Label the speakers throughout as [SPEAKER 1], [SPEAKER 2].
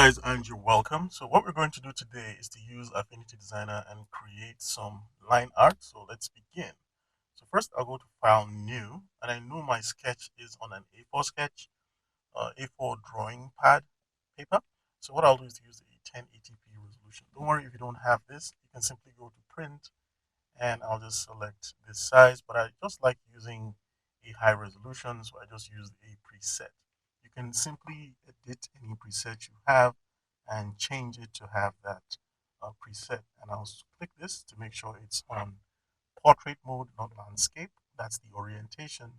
[SPEAKER 1] guys, and you're welcome. So what we're going to do today is to use Affinity Designer and create some line art. So let's begin. So first I'll go to File, New, and I know my sketch is on an A4 sketch, A4 drawing pad paper. So what I'll do is to use a 1080p resolution. Don't worry if you don't have this. You can simply go to Print, and I'll just select this size. But I just like using a high resolution, so I just used a preset. You can simply edit any preset you have and change it to have that preset. And I'll click this to make sure it's on portrait mode, not landscape. That's the orientation.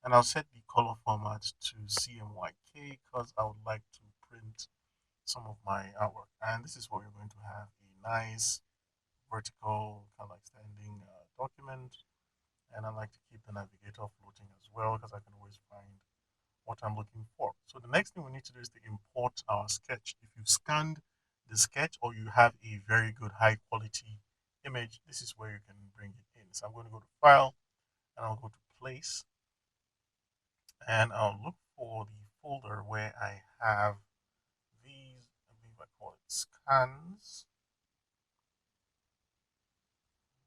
[SPEAKER 1] And I'll set the color format to CMYK because I would like to print some of my artwork. And this is what you're going to have: a nice vertical kind of like standing document. And I like to keep the navigator floating as well because I can always find what I'm looking for. So the next thing we need to do is to import our sketch. If you've scanned the sketch or you have a very good high quality image, this is where you can bring it in. So I'm going to go to File, and I'll go to Place, and I'll look for the folder where I have these. I believe I call it scans,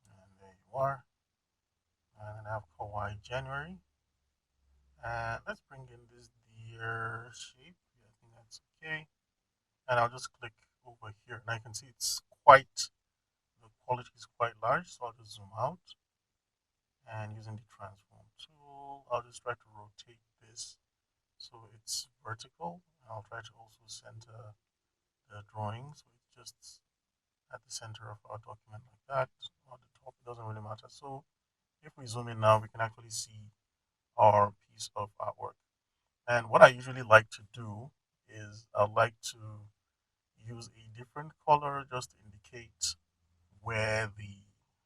[SPEAKER 1] and there you are. And then I have Kawaii January, and let's bring in this deer shape. Yeah, I think that's okay. And I'll just click over here, and I can see it's quite, the quality is quite large. So I'll just zoom out, and using the transform tool, I'll just try to rotate this so it's vertical. I'll try to also center the drawing so it's just at the center of our document like that. On the top, it doesn't really matter. So if we zoom in now, we can actually see our piece of artwork. And what I usually like to do is I like to use a different color just to indicate where the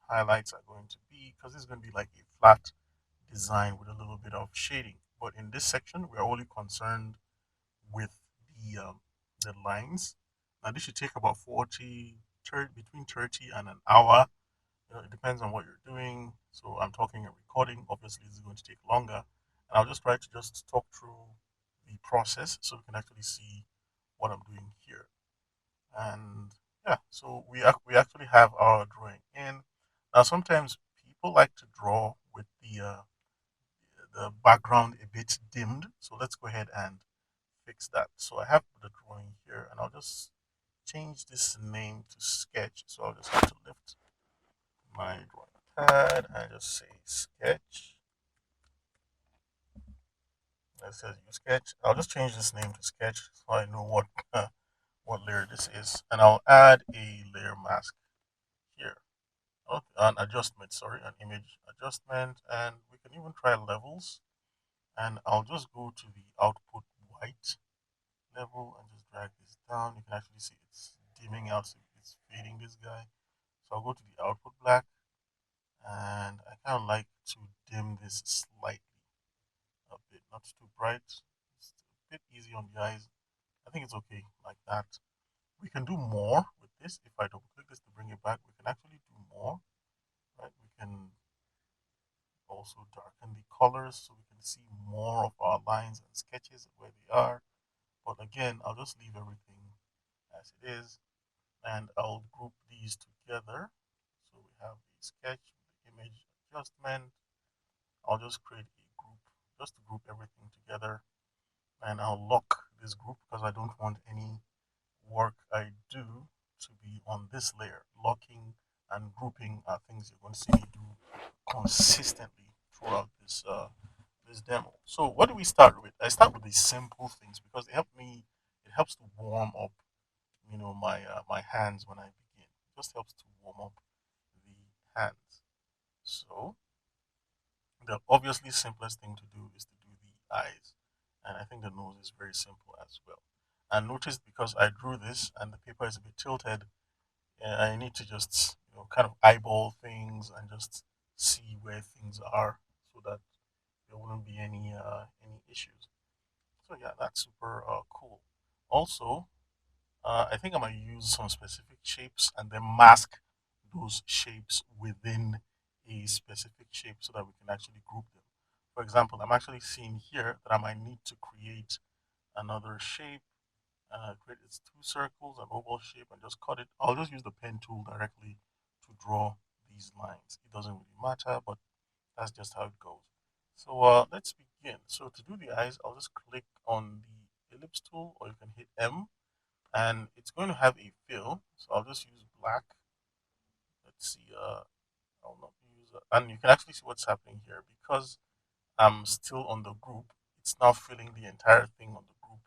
[SPEAKER 1] highlights are going to be, because it's going to be like a flat design with a little bit of shading. But in this section, we're only concerned with the lines. Now this should take about 30, between 30 and an hour. It depends on what you're doing. So I'm talking a recording. Obviously, this is going to take longer. And I'll just try to just talk through the process so we can actually see what I'm doing here. And yeah, so we actually have our drawing in. Now sometimes people like to draw with the background a bit dimmed. So let's go ahead and fix that. So I have the drawing here, and I'll just change this name to sketch. So I'll just have to lift my drawing pad and just say sketch. It says use sketch. I'll just change this name to sketch so I know what layer this is, and I'll add a layer mask here. Okay, an adjustment, sorry, an image adjustment, and we can even try levels. And I'll just go to the output white level and just drag this down. You can actually see it's dimming out, so it's fading this guy. So I'll go to the output black, and I kind of like to dim this slightly a bit, not too bright. It's a bit easy on the eyes. I think it's okay like that. We can do more with this. If I double click this to bring it back, we can actually do more. Right? We can also darken the colors so we can see more of our lines and sketches where they are. But again, I'll just leave everything as it is, and I'll group these together. So we have the sketch with the image adjustment. I'll just create a group just to group everything together, and I'll lock this group because I don't want any work I do to be on this layer. Locking and grouping are things you're going to see me do consistently throughout this demo. So what do we start with? I start with the simple things because they help me. It helps to warm up, my hands when I begin. It just helps to warm up the hands. So the obviously simplest thing to do is to do the eyes, and I think the nose is very simple as well. And notice because I drew this and the paper is a bit tilted, I need to just kind of eyeball things and just see where things are so that there wouldn't be any issues. So yeah, that's super cool. Also, I think I'm gonna use some specific shapes and then mask those shapes within a specific shape so that we can actually group them. For example, I'm actually seeing here that I might need to create another shape, create its two circles, an oval shape, and just cut it. I'll just use the pen tool directly to draw these lines. It doesn't really matter, but that's just how it goes. So let's begin. So to do the eyes, I'll just click on the ellipse tool, or you can hit M, and it's going to have a fill. So I'll just use black. Let's see. I'll not use, and you can actually see what's happening here because I'm still on the group. It's now filling the entire thing on the group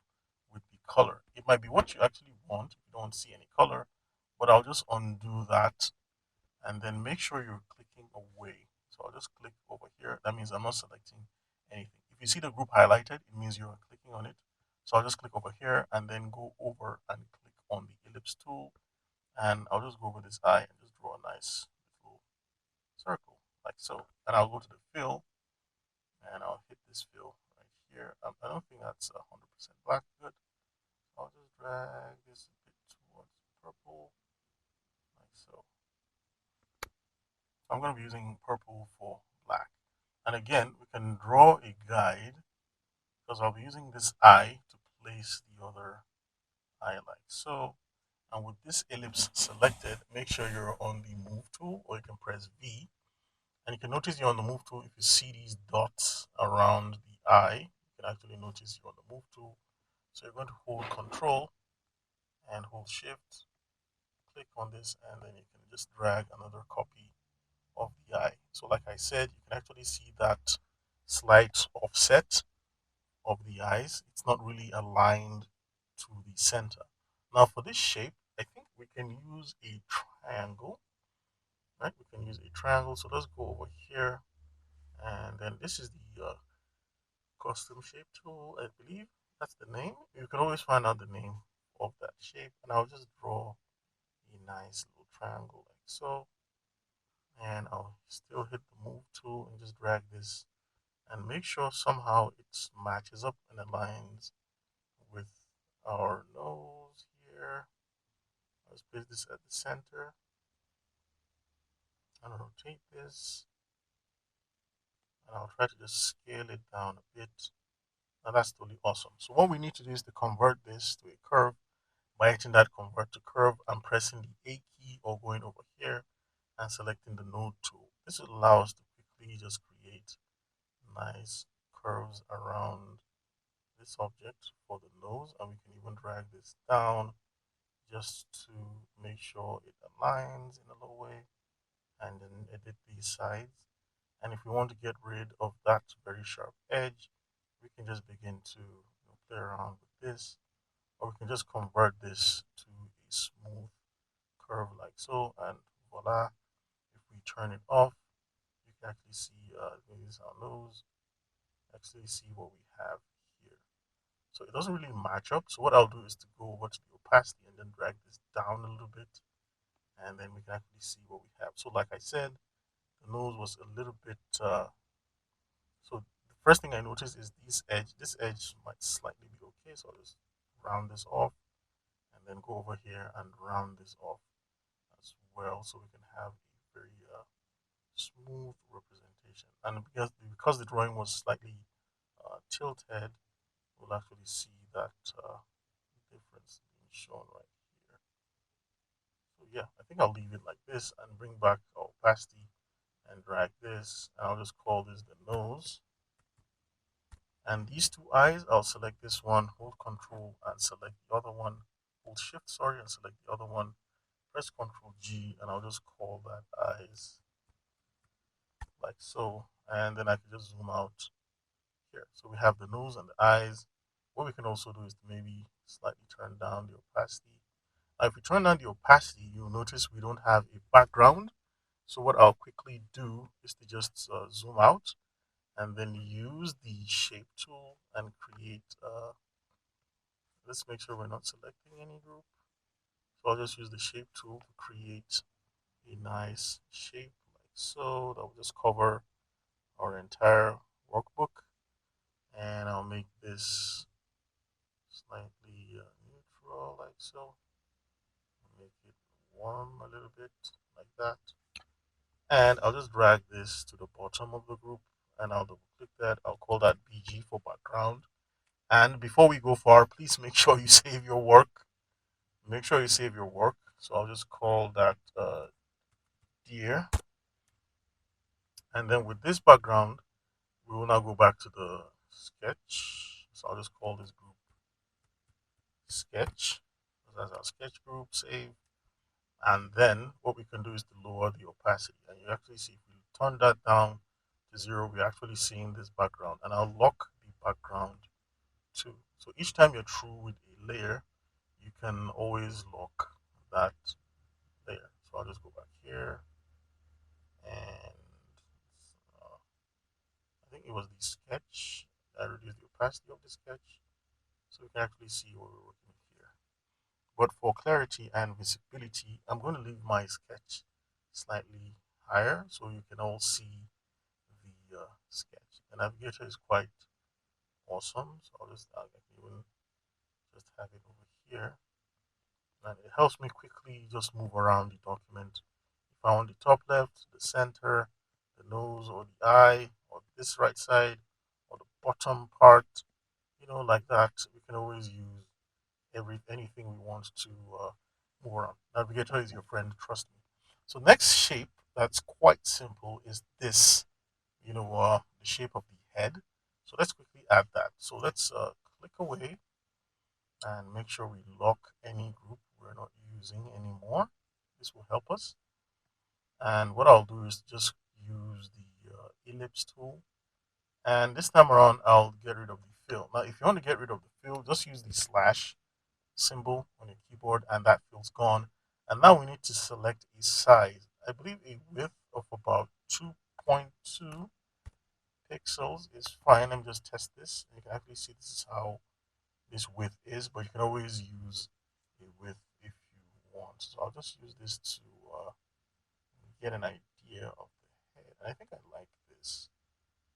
[SPEAKER 1] with the color. It might be what you actually want if you don't see any color, but I'll just undo that and then make sure you're clicking away. So I'll just click over here. That means I'm not selecting anything. If you see the group highlighted, it means you're clicking on it. So I'll just click over here and then go over and click on the ellipse tool. And I'll just go over this eye and just draw a nice little circle like so. And I'll go to the fill and I'll hit this fill right here. I don't think that's 100% black. Good. I'll just drag this a bit towards purple like so. I'm going to be using purple for black. And again, we can draw a guide because I'll be using this eye to place the other eye like so. And with this ellipse selected, make sure you're on the move tool or you can press V. And you can notice you're on the move tool if you see these dots around the eye. You can actually notice you're on the move tool. So you're going to hold Control and hold Shift, click on this, and then you can just drag another copy of the eye. So like I said, you can actually see that slight offset of the eyes. It's not really aligned to the center. Now for this shape, I think we can use a triangle, right? We can use a triangle. So let's go over here, and then this is the custom shape tool, I believe that's the name. You can always find out the name of that shape, and I'll just draw a nice little triangle like so, and I'll still hit the move tool and just drag this and make sure somehow it matches up and aligns with our nose here. Let's place this at the center and rotate this, and I'll try to just scale it down a bit. Now that's totally awesome. So what we need to do is to convert this to a curve by hitting that convert to curve and pressing the A key or going over here and selecting the node tool. This will allow us to quickly just create nice curves around this object for the nose, and we can even drag this down just to make sure it aligns in a little way, and then edit these sides. And if we want to get rid of that very sharp edge, we can just begin to play around with this, or we can just convert this to a smooth curve like so, and voila. If we turn it off, you can actually see this is our nose, actually see what we have here. So it doesn't really match up. So what I'll do is to go over to the opacity and then drag this down a little bit, and then we can actually see what we have. So like I said, the nose was a little bit, so the first thing I noticed is this edge might slightly be okay. So I'll just round this off and then go over here and round this off as well, so we can have a very smooth representation. And because the drawing was slightly tilted, we'll actually see that difference being shown right here. So yeah, I think I'll leave it like this and bring back our opacity and drag this. And I'll just call this the nose. And these two eyes, I'll select this one, hold Control and select the other one, hold Shift, sorry, and select the other one, press Control G, and I'll just call that eyes like so. And then I can just zoom out here. So we have the nose and the eyes. What we can also do is to maybe slightly turn down the opacity. Now, if we turn down the opacity, you'll notice we don't have a background. So what I'll quickly do is to just zoom out and then use the shape tool and create, let's make sure we're not selecting any group. So I'll just use the shape tool to create a nice shape like so that will just cover our entire workbook. And I'll make this slightly neutral like so. Make it warm a little bit like that. And I'll just drag this to the bottom of the group and I'll double click that. I'll call that BG for background. And before we go far, please make sure you save your work. Make sure you save your work. So I'll just call that dear. And then with this background, we will now go back to the sketch. So I'll just call this group sketch. That's our sketch group, save. And then what we can do is to lower the opacity. And you actually see if we turn that down to zero, we're actually seeing this background. And I'll lock the background too. So each time you're through with a layer, you can always lock that layer. So I'll just go back here and I think it was the sketch. I reduced the opacity of the sketch so we can actually see what we're working with here. But for clarity and visibility, I'm going to leave my sketch slightly higher so you can all see the sketch. The navigator is quite awesome, so I can even just have it over here, and it helps me quickly just move around the document. If I want the top left, the center, the nose, or the eye, or this right side, or the bottom part, like that, we can always use anything we want to move around. Navigator is your friend, trust me. So next shape that's quite simple is this, the shape of the head. So let's quickly add that. So let's click away and make sure we lock any group we're not using anymore. This will help us. And what I'll do is just use the ellipse tool. And this time around, I'll get rid of the fill. Now, if you want to get rid of the fill, just use the slash symbol on your keyboard and that fill's gone. And now we need to select a size. I believe a width of about 2.2 pixels is fine. Let me just test this. You can actually see this is how this width is, but you can always use a width if you want. So I'll just use this to get an idea of the head. I think I like this.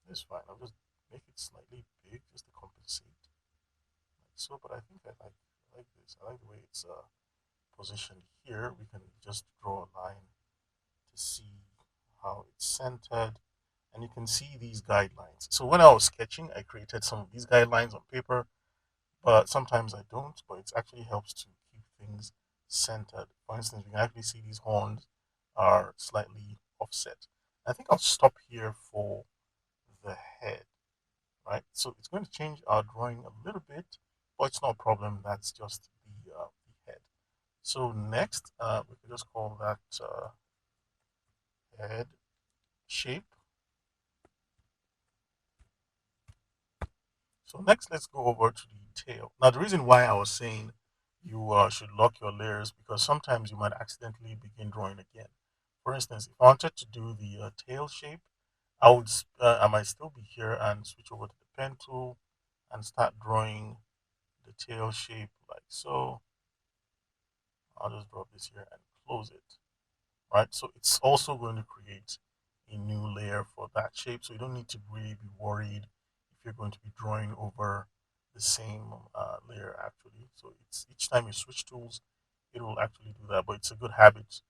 [SPEAKER 1] This is fine. I'll just make it slightly big just to compensate. Like so, but I think I like this. I like the way it's positioned here. We can just draw a line to see how it's centered. And you can see these guidelines. So when I was sketching, I created some of these guidelines on paper, but sometimes I don't, but it actually helps to keep things centered. For instance, we can actually see these horns are slightly offset. I think I'll stop here for the head, right? So it's going to change our drawing a little bit, but it's no problem. That's just the head. So next, we can just call that head shape. So next, let's go over to the tail. Now, the reason why I was saying you should lock your layers because sometimes you might accidentally begin drawing again. For instance, if I wanted to do the tail shape, I might still be here and switch over to the pen tool and start drawing the tail shape like so. I'll just drop this here and close it. Right? So it's also going to create a new layer for that shape. So you don't need to really be worried if you're going to be drawing over the same layer actually. So it's each time you switch tools, it will actually do that. But it's a good habit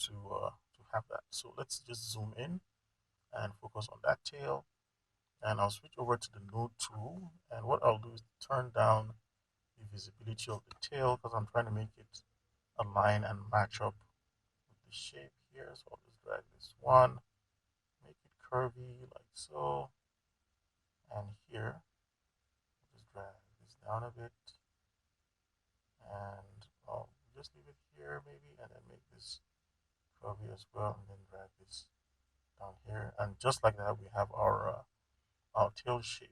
[SPEAKER 1] to have that. So let's just zoom in and focus on that tail. And I'll switch over to the node tool. And what I'll do is turn down the visibility of the tail because I'm trying to make it align and match up with the shape here. So I'll just drag this one, make it curvy like so. And here, just drag this down a bit. And I'll just leave it here maybe, and then make this curvy as well. And then drag this down here. And just like that, we have our tail shape.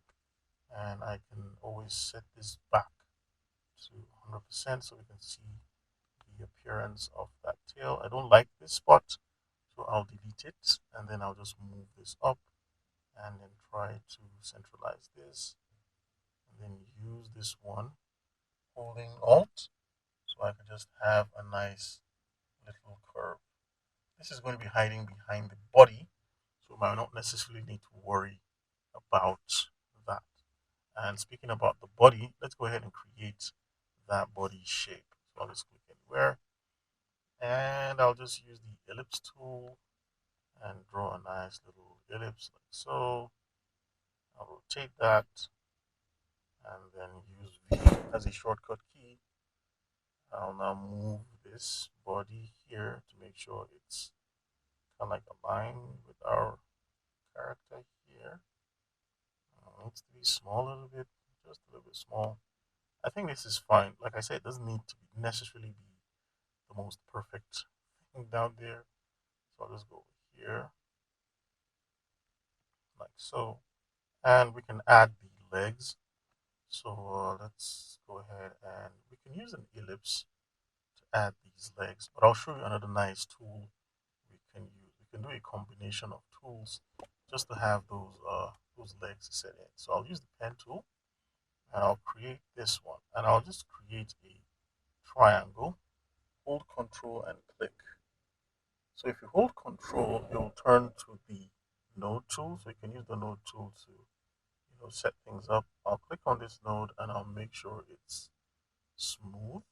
[SPEAKER 1] And I can always set this back to 100% so we can see the appearance of that tail. I don't like this spot, so I'll delete it and then I'll just move this up and then try to centralize this and then use this one holding alt so I can just have a nice little curve. This is going to be hiding behind the body, so I might not necessarily need to worry about that. And speaking about the body, let's go ahead and create that body shape. So I'll just click anywhere and I'll just use the ellipse tool and draw a nice little ellipse like so. I'll rotate that and then use V as a shortcut key. I'll now move this body here to make sure it's kind of like aligned with our character here. It needs to be small a little bit, just a little bit small. I think this is fine. Like I said, it doesn't need to necessarily be the most perfect thing down there. So I'll just go over here like so. And we can add the legs. So let's go ahead and we can use an ellipse to add these legs. But I'll show you another nice tool we can use. We can do a combination of tools just to have those legs set in. So I'll use the pen tool and I'll create this one. And I'll just create a triangle. Hold Control and click. So if you hold Control, you'll turn to the node tool. So you can use the node tool to set things up. I'll click on this node and I'll make sure it's smooth.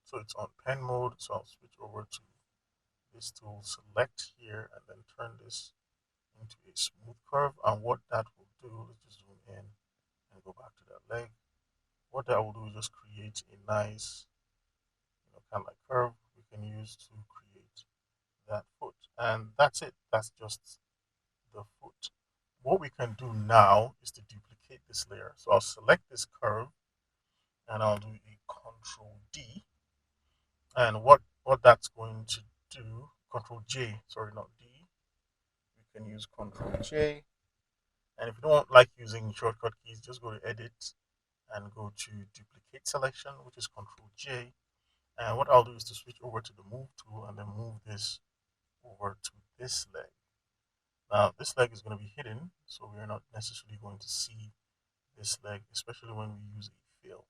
[SPEAKER 1] So it's on pen mode. So I'll switch over to this tool, select here, and then turn this into a smooth curve. And what that will do, let's just zoom in and go back to that leg. What that will do is just create a nice, kind of like curve we can use to create that foot. And that's it. That's just the foot. What we can do now is to duplicate this layer. So I'll select this curve and I'll do a Control D. And what that's going to do, Control J, sorry, not D. We can use Control J. And if you don't like using shortcut keys, just go to Edit and go to Duplicate Selection, which is Control J. And what I'll do is to switch over to the Move tool and then move this over to this leg. Now, this leg is going to be hidden, so we're not necessarily going to see this leg, especially when we use a fill.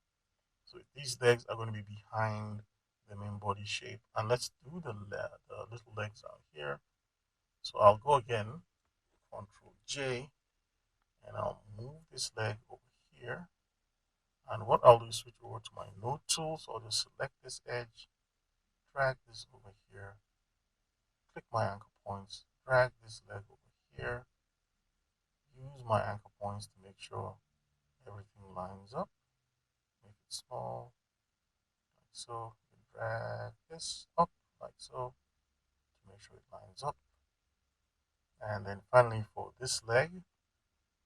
[SPEAKER 1] So these legs are going to be behind the main body shape. And let's do the little legs out here. So I'll go again, Control J, and I'll move this leg over here. And what I'll do is switch over to my node tool. So I'll just select this edge, drag this over here, click my anchor points, drag this leg over here, use my anchor points to make sure everything lines up, make it small, like so, drag this up like so to make sure it lines up. And then finally for this leg,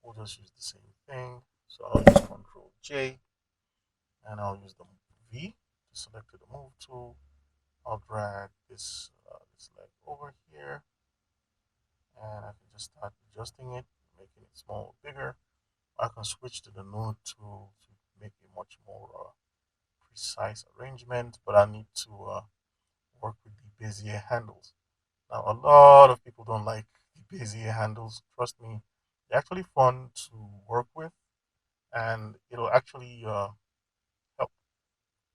[SPEAKER 1] we'll just use the same thing. So I'll use Control J and I'll use the V to select the move tool. I'll drag this leg over here and I can just start adjusting it, making it small or bigger. I can switch to the node tool to make a much more precise arrangement, but I need to work with the Bezier handles. Now, a lot of people don't like the Bezier handles. Trust me, they're actually fun to work with, and it'll actually help.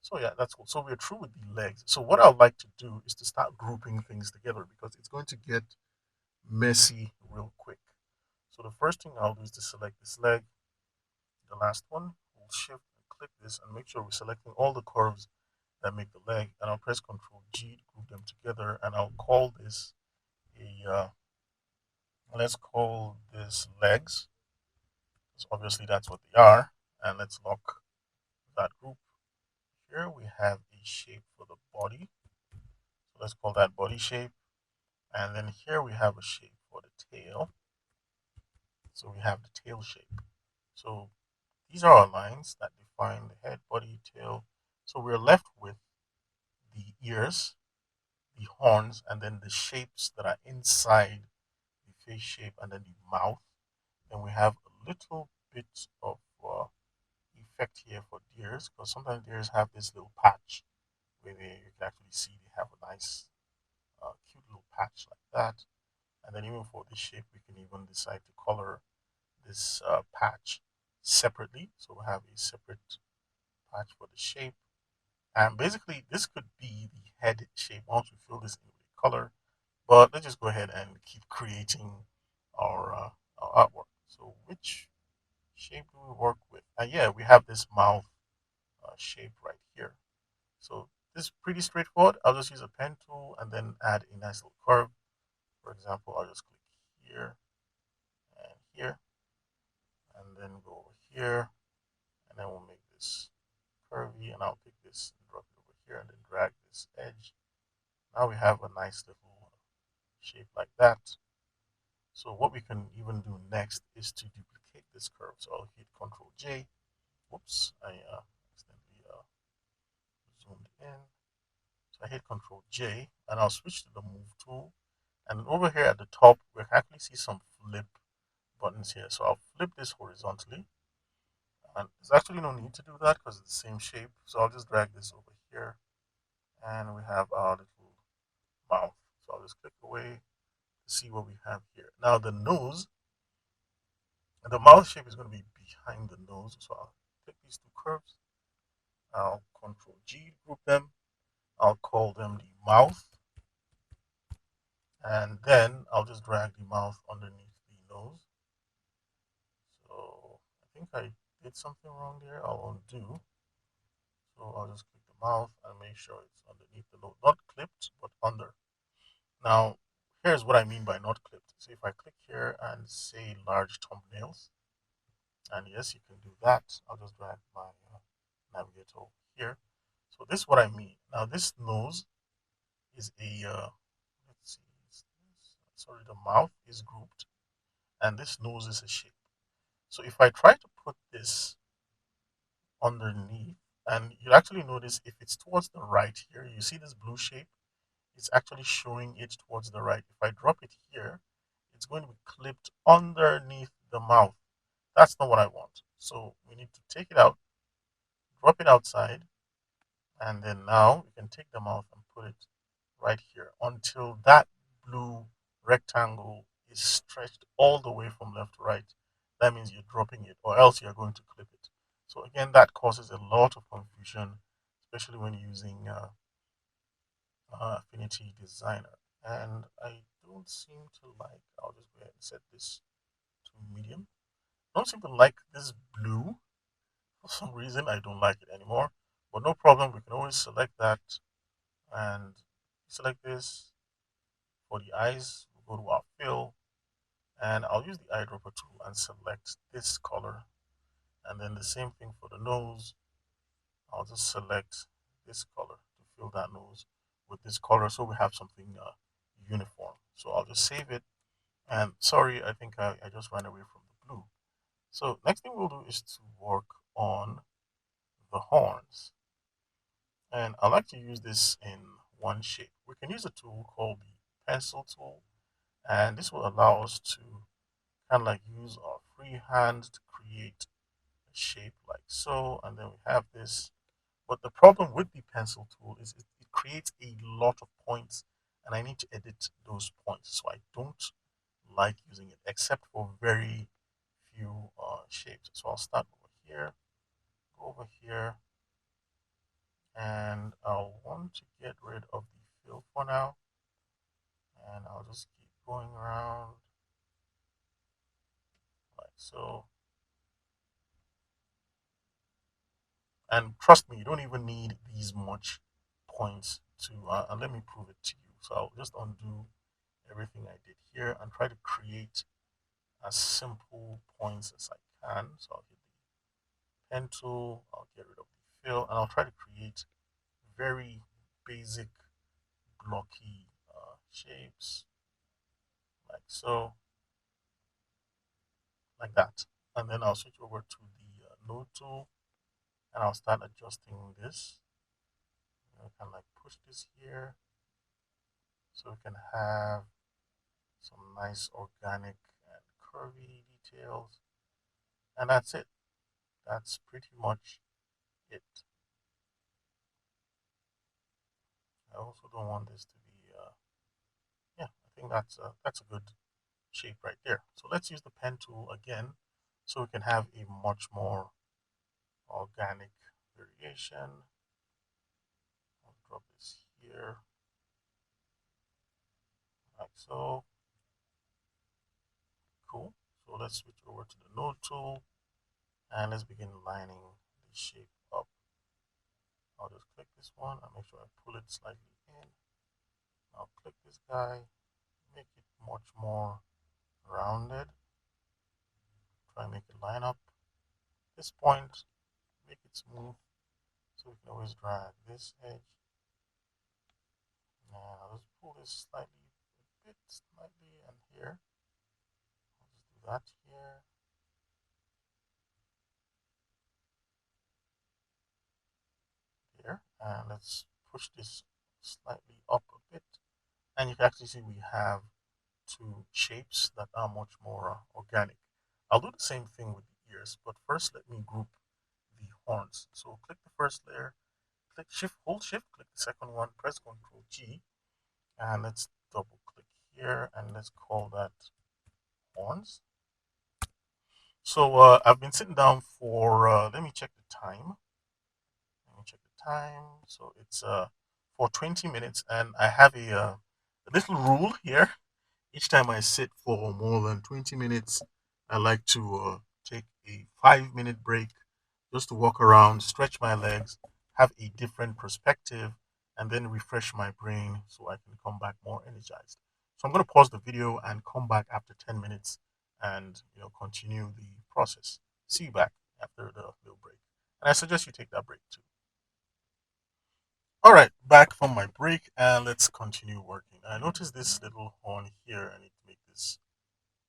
[SPEAKER 1] So yeah, that's cool. So we're through with the legs. So what I'd like to do is to start grouping things together because it's going to get messy real quick. So the first thing I'll do is to select this leg, the last one. We'll shift and click this and make sure we're selecting all the curves that make the leg. And I'll press Control G to group them together. And I'll call this let's call this legs. So obviously that's what they are. And let's lock that group. Here we have a shape for the body. So let's call that body shape. And then here we have a shape for the tail. So we have the tail shape. So these are our lines that define the head, body, tail. So we're left with the ears, the horns, and then the shapes that are inside the face shape and then the mouth. Then we have a little bit of effect here for deers because sometimes deers have this little patch where you can actually see they have a nice, cute little patch like that. And then even for this shape, we can even decide to color this patch separately. So we have a separate patch for the shape. And basically, this could be the head shape once we fill this in with color. But let's just go ahead and keep creating our artwork. So which shape do we work with? And yeah, we have this mouth shape right here. So this is pretty straightforward. I'll just use a pen tool and then add a nice little curve. For example, I'll just click here and here. And then go over here, and then we'll make this curvy, and I'll pick this, drop it over here, and then drag this edge. Now we have a nice little shape like that. So what we can even do next is to duplicate this curve. So I'll hit Control J. Whoops, I accidentally zoomed in. So I hit Control J, and I'll switch to the Move tool. And over here at the top, we can actually see some flip buttons here. So I'll flip this horizontally. And there's actually no need to do that because it's the same shape. So I'll just drag this over here, and we have our little mouth. So I'll just click away to see what we have here. Now the nose, the mouth shape is going to be behind the nose. So I'll take these two curves. I'll Control G to group them. I'll call them the mouth. And then I'll just drag the mouth underneath the nose. So I think I did something wrong there. I'll undo. So I'll just click the mouth and make sure it's underneath the nose. Not clipped, but under. Now, here's what I mean by not clipped. So if I click here and say large thumbnails, and yes, you can do that. I'll just drag my navigator over here. So this is what I mean. Now this nose is a, let's see, sorry, the mouth is grouped, and this nose is a shape. So if I try to put this underneath, and you'll actually notice if it's towards the right here, you see this blue shape, it's actually showing it towards the right. If I drop it here, it's going to be clipped underneath the mouth. That's not what I want. So we need to take it out, drop it outside, and then now we can take the mouth and put it right here until that blue rectangle is stretched all the way from left to right. That means you're dropping it, or else you're going to clip it. So again, that causes a lot of confusion, especially when using Affinity Designer. And I don't seem to like, I'll just go ahead and set this to medium. I don't seem to like this blue. For some reason, I don't like it anymore. But no problem, we can always select that and select this. For the eyes, we'll go to our fill, and I'll use the eyedropper tool and select this color. And then the same thing for the nose. I'll just select this color to fill that nose with this color so we have something uniform. So I'll just save it. And sorry, I think I just ran away from the blue. So next thing we'll do is to work on the horns. And I like to use this in one shape. We can use a tool called the pencil tool, and this will allow us to kind of like use our free hand to create a shape like so. And then we have this. But the problem with the pencil tool is it creates a lot of points, and I need to edit those points. So I don't like using it except for very few shapes. So I'll start over here, go over here, and I'll want to get rid of the fill for now, and I'll just keep going around like so. And trust me, you don't even need these much points to, and let me prove it to you. So I'll just undo everything I did here and try to create as simple points as I can. So I'll hit the pen tool, I'll get rid of the fill, and I'll try to create very basic blocky shapes like so, like that. And then I'll switch over to the node tool, and I'll start adjusting this. I can like push this here so we can have some nice organic and curvy details. And that's it. That's pretty much it. I also don't want this to be, yeah, I think that's a good shape right there. So let's use the pen tool again so we can have a much more organic variation. I'll drop this here like so. Cool. So let's switch over to the node tool and let's begin lining the shape up. I'll just click this one and make sure I pull it slightly in. I'll click this guy, make it much more rounded. Try and make it line up. this point, make it smooth, so we can always drag this edge. Now let's pull this slightly, a bit slightly, and here. I'll just do that here, and let's push this slightly up a bit. And you can actually see we have two shapes that are much more organic. I'll do the same thing with the ears, but first let me group the horns. So click the first layer, click shift, hold shift, click the second one, press Ctrl G, and let's double click here and let's call that horns. So I've been sitting down for, let me check the time. Let me check the time. So it's for 20 minutes, and I have a little rule here. Each time I sit for more than 20 minutes, I like to take a 5-minute break just to walk around, stretch my legs, have a different perspective, and then refresh my brain so I can come back more energized. So I'm going to pause the video and come back after 10 minutes and continue the process. See you back after the little break. And I suggest you take that break too. All right, back from my break and let's continue working. I noticed this little horn here. I need to make this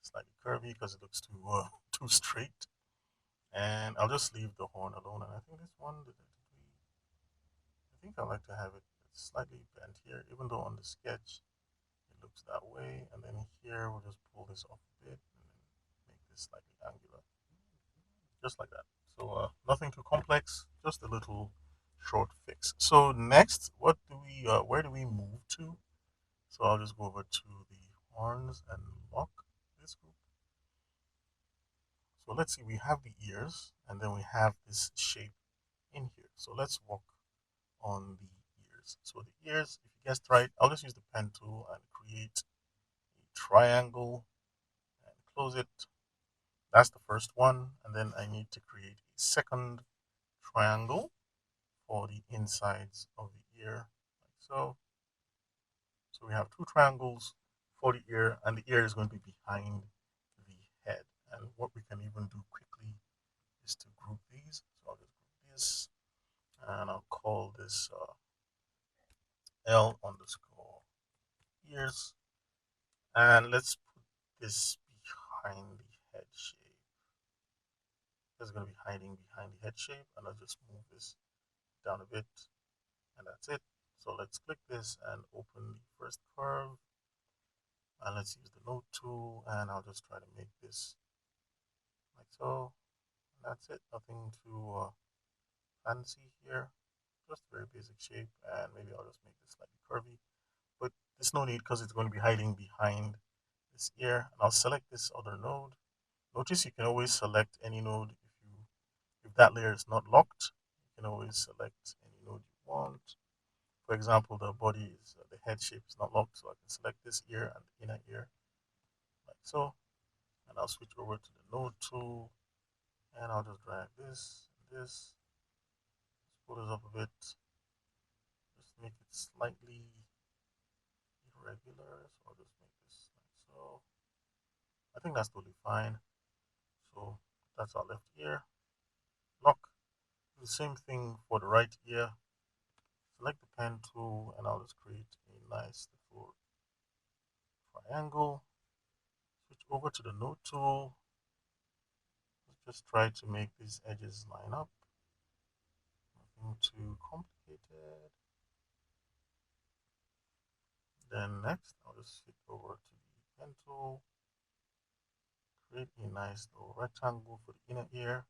[SPEAKER 1] slightly curvy because it looks too straight. And I'll just leave the horn alone. And I think this one, I think I like to have it slightly bent here, even though on the sketch it looks that way. And then here we'll just pull this off a bit and then make this slightly angular, just like that. So nothing too complex, just a little short fix. So next, where do we move to? So I'll just go over to the horns and lock this group. So let's see, we have the ears and then we have this shape in here. So let's work on the ears. So the ears, if you guessed right, I'll just use the pen tool and create a triangle and close it. That's the first one. And then I need to create a second triangle for the insides of the ear, like so. So we have two triangles for the ear, and the ear is going to be behind the head. And what we can even do quickly is to group these. So I'll just group this, and I'll call this L underscore ears. And let's put this behind the head shape. It's going to be hiding behind the head shape, and I'll just move this down a bit, and that's it. So let's click this and open the first curve, and let's use the node tool, and I'll just try to make this like so. And that's it. Nothing too fancy here. Just a very basic shape, and maybe I'll just make this slightly curvy. But there's no need because it's going to be hiding behind this ear. And I'll select this other node. Notice you can always select any node if that layer is not locked. You can always select any node you want. For example, the body is the head shape is not locked, so I can select this ear and the inner ear like so. And I'll switch over to the node tool, and I'll just drag this, pull this up a bit, just make it slightly irregular. So I'll just make this like so. I think that's totally fine. So that's our left ear. Lock. Do the same thing for the right ear. Select the pen tool, and I'll just create a nice little triangle. Switch over to the node tool. Let's just try to make these edges line up. Nothing too complicated. Then next, I'll just switch over to the pen tool. Create a nice little rectangle for the inner ear.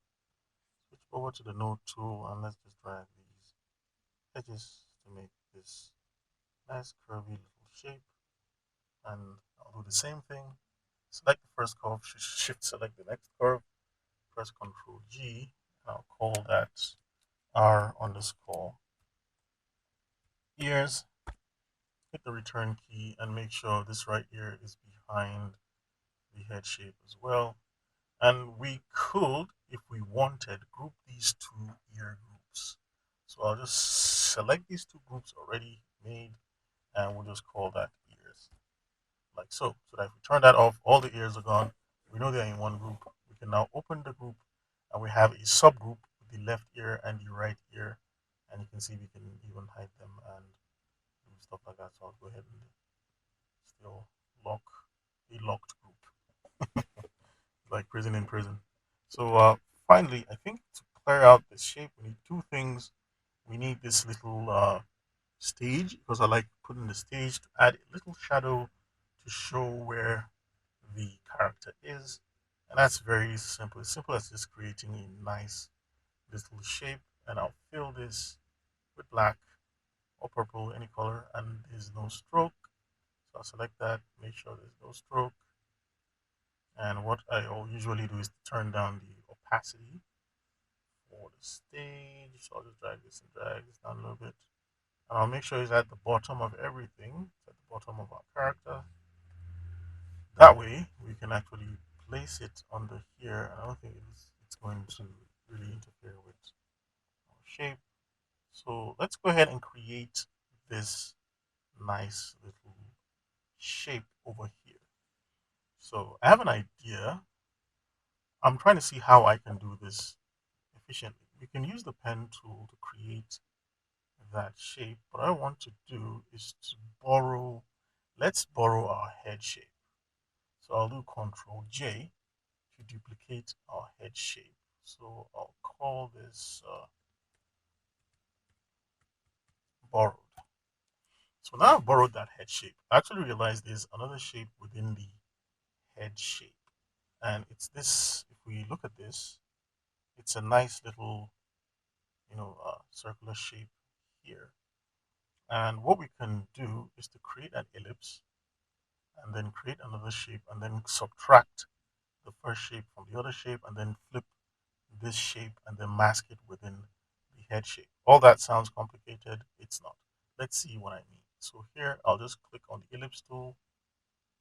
[SPEAKER 1] Switch over to the node tool, and let's just drag these edges to make this nice curvy little shape. And I'll do the same thing. Select the first curve, shift select the next curve, press Ctrl G, and I'll call that R underscore ears. Hit the return key and make sure this right ear is behind the head shape as well. And we could, if we wanted, group these two ear groups. So I'll just select these two groups already made, and we'll just call that ears, like so. So that if we turn that off, all the ears are gone. We know they're in one group. We can now open the group, And we have a subgroup with the left ear and the right ear. And you can see we can even hide them and do stuff like that. So I'll go ahead and still lock a locked group, like prison in prison. So finally, I think to clear out this shape, we need two things. We need this little stage because I like putting the stage to add a little shadow to show where the character is. And that's very simple. As simple as just creating a nice little shape. And I'll fill this with black or purple, any color, and there's no stroke. So I'll select that, make sure there's no stroke. And what I will usually do is turn down the opacity for the stage. So I'll just drag this and drag this down a little bit. And I'll make sure it's at the bottom of everything, it's at the bottom of our character. That way we can actually place it under here. And I don't think it's going to really interfere with our shape. So let's go ahead and create this nice little shape over here. So I have an idea. I'm trying to see how I can do this efficiently. We can use the pen tool to create that shape. What I want to do is to borrow, let's borrow our head shape. So I'll do Control J to duplicate our head shape. So I'll call this borrowed. So now I've borrowed that head shape. I actually realized there's another shape within the head shape. And it's this, if we look at this, it's a nice little, circular shape here. And what we can do is to create an ellipse and then create another shape and then subtract the first shape from the other shape and then flip this shape and then mask it within the head shape. All that sounds complicated. It's not. Let's see what I mean. So here, I'll just click on the ellipse tool.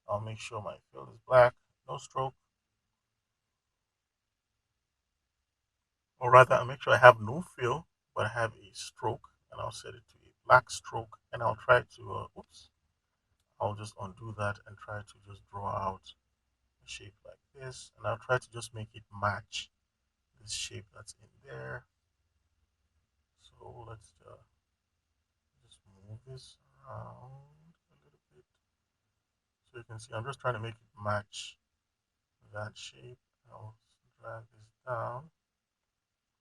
[SPEAKER 1] I'll make sure my fill is black, no stroke. Or rather, I'll make sure I have no fill, but I have a stroke. And I'll set it to a black stroke. And I'll try to, I'll just undo that and try to just draw out a shape like this. And I'll try to just make it match this shape that's in there. So let's just move this around a little bit. So you can see I'm just trying to make it match that shape. I'll drag this down.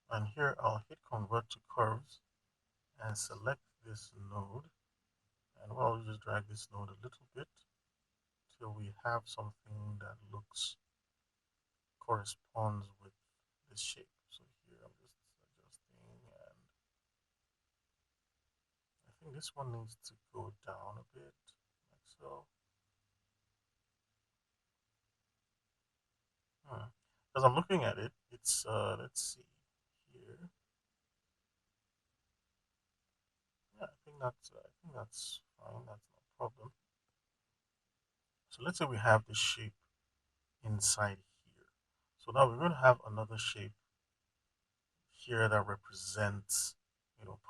[SPEAKER 1] And here I'll hit convert to curves and select this node. And we'll just drag this node a little bit till we have something that looks corresponds with this shape. So here I'm just adjusting, and I think this one needs to go down a bit, like so. As I'm looking at it, it's let's see here. Yeah, I think that's fine. That's no problem. So let's say we have the shape inside here. So now we're going to have another shape here that represents,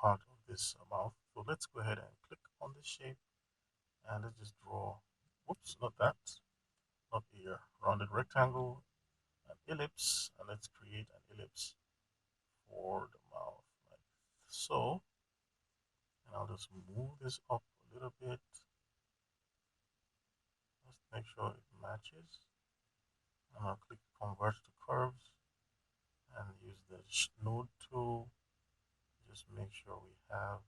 [SPEAKER 1] part of this mouth. So let's go ahead and click on the shape and let's just draw. Whoops, not that, not the rounded rectangle, an ellipse, and let's create an ellipse for the mouth like so. And I'll just move this up a little bit. Just make sure it matches. And I'll click convert to curves and use the node tool. Just make sure we have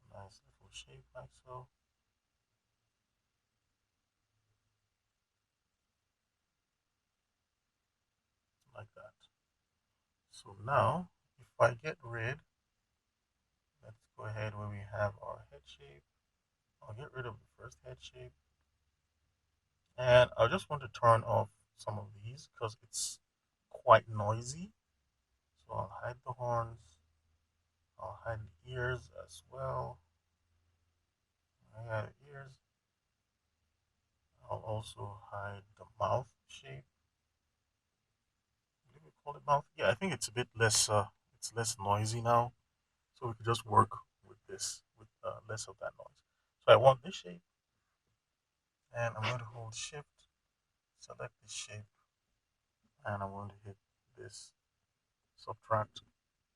[SPEAKER 1] a nice little shape like so. Like that. So now, if I get rid, let's go ahead where we have our head shape. I'll get rid of the first head shape. And I just want to turn off some of these because it's quite noisy. So I'll hide the horns. I'll hide the ears as well. I have ears. I'll also hide the mouth shape. What do we call it mouth? Yeah, I think it's a bit less. It's less noisy now, so we can just work with this with less of that noise. So I want this shape, and I'm going to hold Shift, select this shape, and I'm going to hit this. subtract.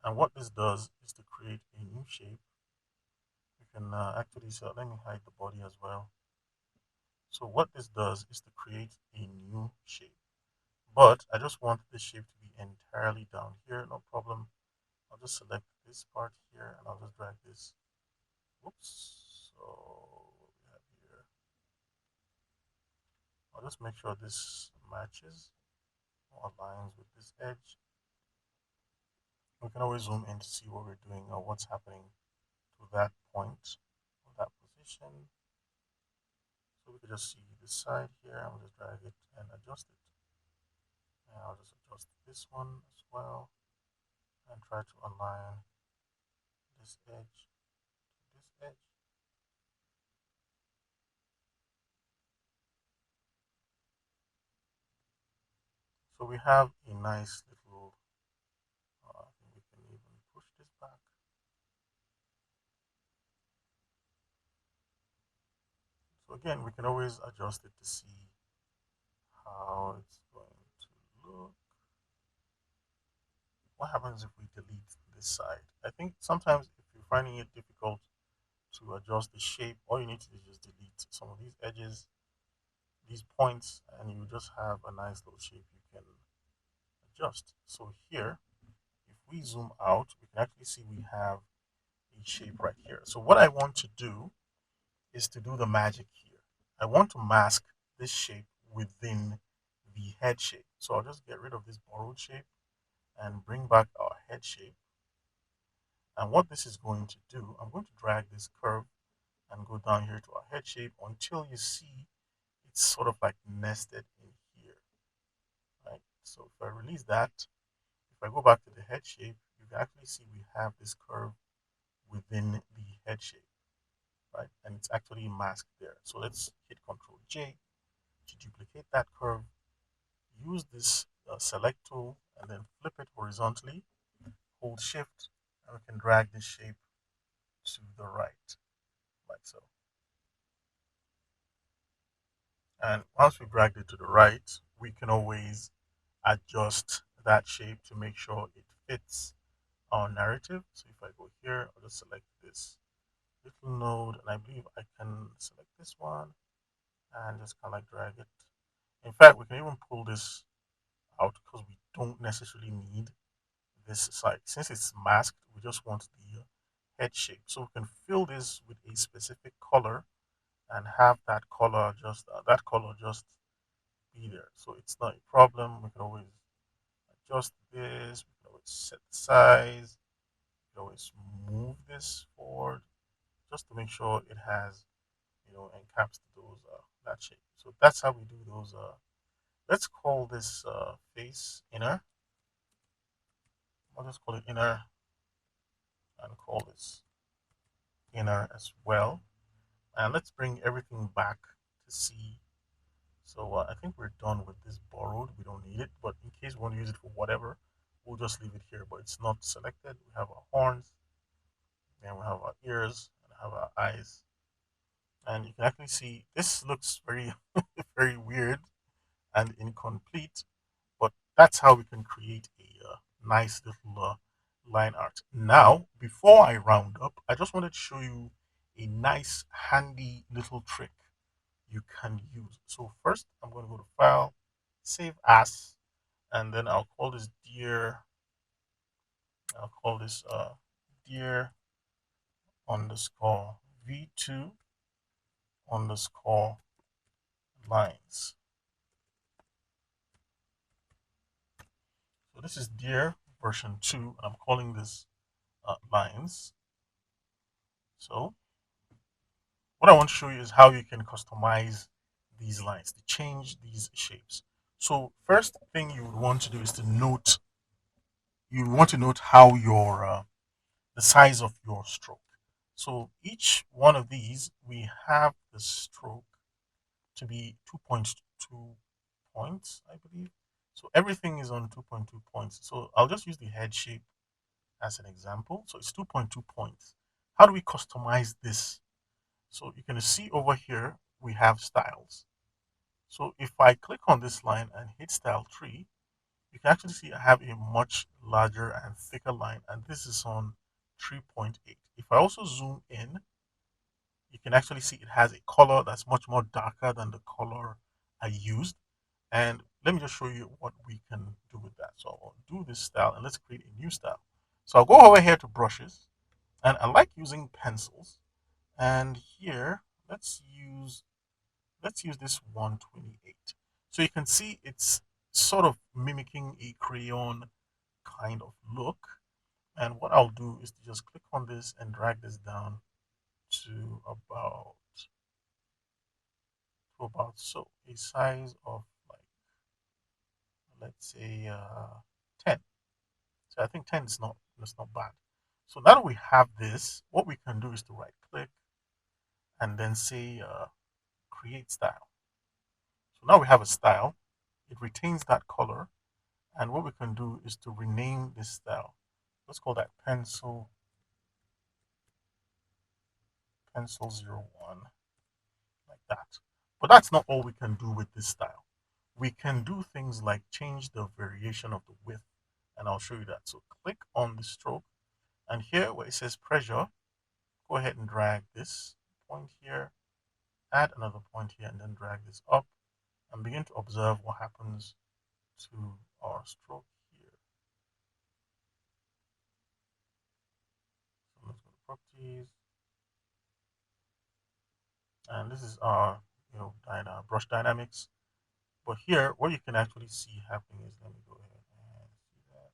[SPEAKER 1] And what this does is to create a new shape. You can actually say, let me hide the body as well. So what this does is to create a new shape. But I just want this shape to be entirely down here, no problem. I'll just select this part here and I'll just drag this. Whoops. So what we have here, I'll just make sure this matches or aligns with this edge. We can always zoom in to see what we're doing or what's happening to that point or that position. So we can just see this side here and we'll just drag it and adjust it. And I'll just adjust this one as well and try to align this edge to this edge. So we have a nice little, I think we can even push this back. So again, we can always adjust it to see how it's going to look. What happens if we delete this side? I think sometimes if you're finding it difficult to adjust the shape, all you need to do is just delete some of these edges, these points, and you just have a nice little shape you can adjust. So here, if we zoom out, we can actually see we have a shape right here. So what I want to do is to do the magic here. I want to mask this shape within the head shape. So I'll just get rid of this borrowed shape and bring back our head shape. And what this is going to do, I'm going to drag this curve and go down here to our head shape until you see it's sort of like nested in here, right? So if I release that, if I go back to the head shape, you can actually see we have this curve within the head shape, right? And it's actually masked there. So let's hit Control J to duplicate that curve, use this select tool and then flip it horizontally, hold shift, and we can drag this shape to the right, like so. And once we've dragged it to the right, we can always adjust that shape to make sure it fits our narrative. So if I go here, I'll just select this little node, and I believe I can select this one and just kind of like drag it. In fact, we can even pull this out because we don't necessarily need this side. Since it's masked, we just want the head shape. So we can fill this with a specific color and have that color just be there. So it's not a problem. We can always adjust this. We can always set the size. We can always move this forward just to make sure it has, encaps those that shape. So that's how we do those. Let's call this face inner. I'll just call it inner and call this inner as well. And let's bring everything back to see. So I think we're done with this borrowed. We don't need it, but in case we want to use it for whatever, we'll just leave it here. But it's not selected. We have our horns, and we have our ears, and have our eyes. And you can actually see this looks very, very weird and incomplete, but that's how we can create a nice little line art. Now, before I round up, I just wanted to show you a nice, handy little trick you can use. So first, I'm going to go to File, Save As, and then I'll call this dear. I'll call this dear underscore v2 underscore lines. So this is dear version 2, and I'm calling this lines. So what I want to show you is how you can customize these lines to change these shapes. So first thing you would want to do is to note, you want to note how your the size of your stroke. So each one of these, we have the stroke to be 2.2 points, I believe. So everything is on 2.2 points. So I'll just use the head shape as an example. So it's 2.2 points. How do we customize this? So you can see over here, we have styles. So if I click on this line and hit style tree, you can actually see I have a much larger and thicker line, and this is on 3.8. If I also zoom in, you can actually see it has a color that's much more darker than the color I used. And let me just show you what we can do with that. So I'll do this style and let's create a new style. So I'll go over here to brushes, and I like using pencils. And here, let's use this 128. So you can see it's sort of mimicking a crayon kind of look. And what I'll do is to just click on this and drag this down to about so a size of like, let's say 10. So I think 10 is not that's not bad. So now that we have this, what we can do is to right click and then say create style. So now we have a style. It retains that color, and what we can do is to rename this style. Let's call that pencil 01, like that. But that's not all we can do with this style. We can do things like change the variation of the width, and I'll show you that. So click on the stroke, and here where it says pressure, go ahead and drag this point here, add another point here, and then drag this up, and begin to observe what happens to our stroke here. So let's go to properties, and this is our brush dynamics. But here, what you can actually see happening is, let me go ahead and see that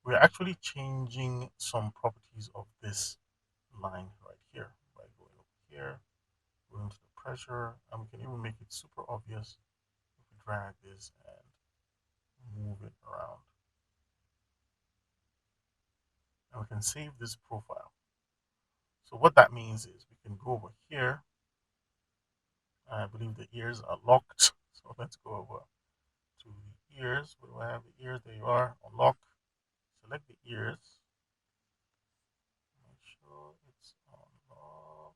[SPEAKER 1] we're actually changing some properties of this line right here by going over here, going to the pressure, and we can even make it super obvious if we drag this and move it around. And we can save this profile. So what that means is we can go over here. I believe the ears are locked. So let's go over to the ears. Where do I have the ears? There you are. Unlock. Select the ears. Make sure it's unlocked.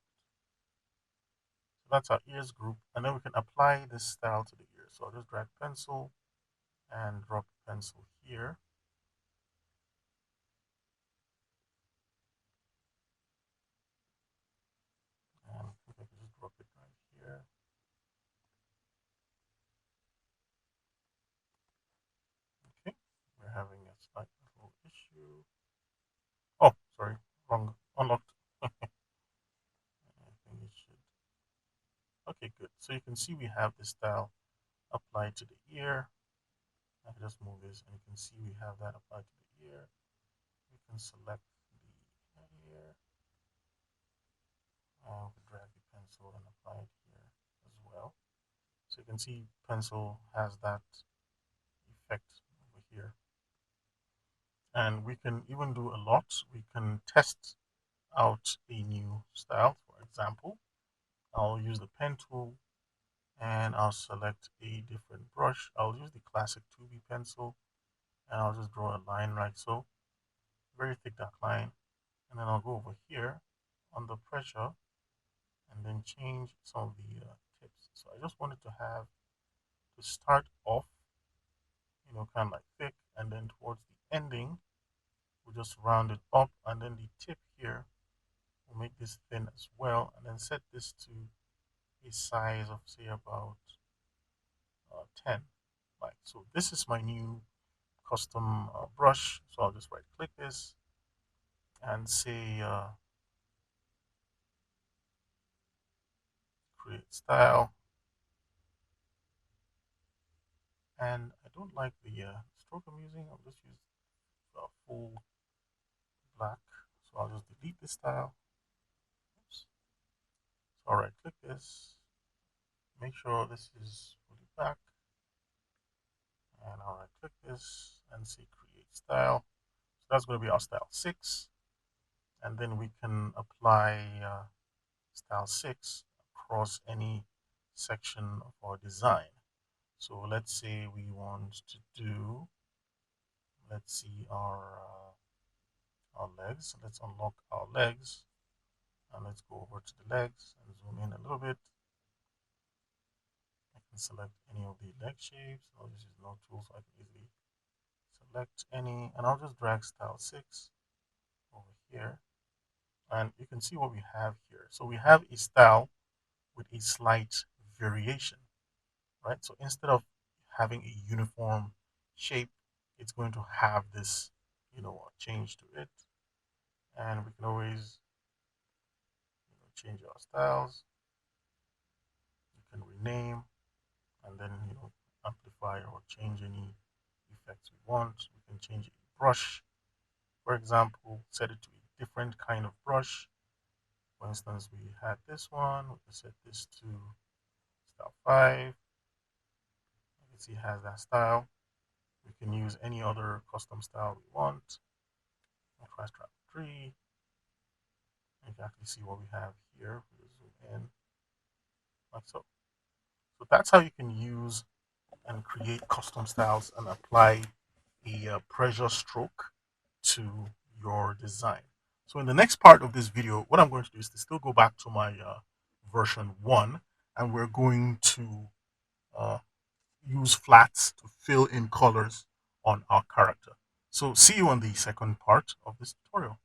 [SPEAKER 1] So that's our ears group. And then we can apply this style to the ears. So I'll just drag pencil and drop pencil here. And I think I can just drop it right here. Okay. We're having a slight little issue. Oh, sorry. Wrong. Unlocked. I think it should. Okay, good. So you can see we have this style applied to the ear. I can just move this and you can see we have that applied to the ear. We can select the ear. We drag the pencil and apply it here as well. So you can see pencil has that effect over here. And we can even do a lot. We can test out a new style. For example, I'll use the pen tool and I'll select a different brush. I'll use the classic 2B pencil and I'll just draw a line like so, very thick dark line. And then I'll go over here on the pressure and then change some of the tips. So I just wanted to have to start off, kind of like thick, and then towards the ending, we'll just round it up, and then the tip here, we'll make this thin as well, and then set this to a size of say about 10. Like so, this is my new custom brush. So I'll just right click this and say create style. And I don't like the stroke I'm using. I'll just use full black. So I'll just delete this style. Oops. So I'll right click this. Make sure this is fully black. And I'll right click this and say create style. So that's going to be our style 6. And then we can apply style 6 across any section of our design. So let's say we want to do, let's see our legs. Let's unlock our legs and let's go over to the legs and zoom in a little bit. I can select any of the leg shapes. I'll just use no tool so I can easily select any, and I'll just drag style 6 over here. And you can see what we have here. So we have a style with a slight variation, right? So instead of having a uniform shape, it's going to have this, change to it. And we can always change our styles. We can rename and then, amplify or change any effects we want. We can change a brush, for example, set it to a different kind of brush. For instance, we had this one. We can set this to style 5. You can see it has that style. We can use any other custom style we want. I'll try strap 3. You can actually see what we have here. We'll zoom in like so. So that's how you can use and create custom styles and apply a pressure stroke to your design. So in the next part of this video, what I'm going to do is to still go back to my version 1, and we're going to uh, use flats to fill in colors on our character. So see you on the second part of this tutorial.